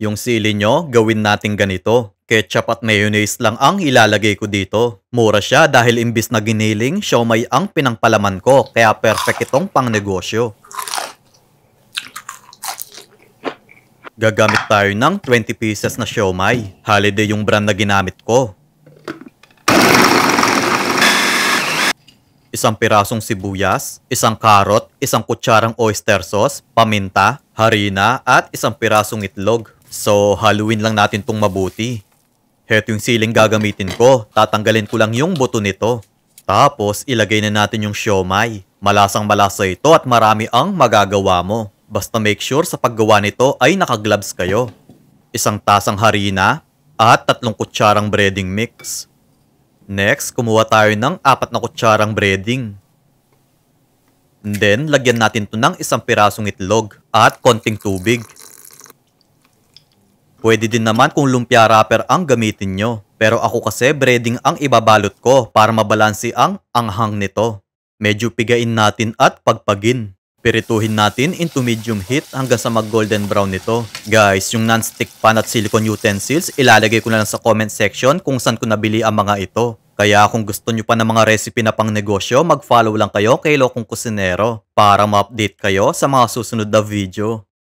Yung sili nyo, gawin natin ganito. Ketchup at mayonnaise lang ang ilalagay ko dito. Mura siya dahil imbis na giniling, siomay ang pinangpalaman ko. Kaya perfect itong pang negosyo. Gagamit tayo ng 20 pieces na siomay. Holiday yung brand na ginamit ko. Isang pirasong sibuyas, isang karot, isang kutsarang oyster sauce, paminta, harina, at isang pirasong itlog. So, haluin lang natin tong mabuti. Heto yung siling gagamitin ko. Tatanggalin ko lang yung buto nito. Tapos, ilagay na natin yung siomay. Malasang malasa ito at marami ang magagawa mo. Basta make sure sa paggawa nito ay nakagloves kayo. Isang tasang harina at 3 kutsarang breading mix. Next, kumuha tayo ng 4 na kutsarang breading. Then, lagyan natin to ng isang pirasong itlog at konting tubig. Pwede din naman kung lumpia wrapper ang gamitin nyo. Pero ako kasi breading ang ibabalot ko para mabalansi ang anghang nito. Medyo pigain natin at pagpagin. Pirituhin natin into medium heat hanggang sa mag-golden brown nito. Guys, yung non-stick pan at silicone utensils, ilalagay ko na lang sa comment section kung saan ko nabili ang mga ito. Kaya kung gusto nyo pa ng mga recipe na pang negosyo, mag-follow lang kayo kay Lokong Kusinero para ma-update kayo sa mga susunod na video.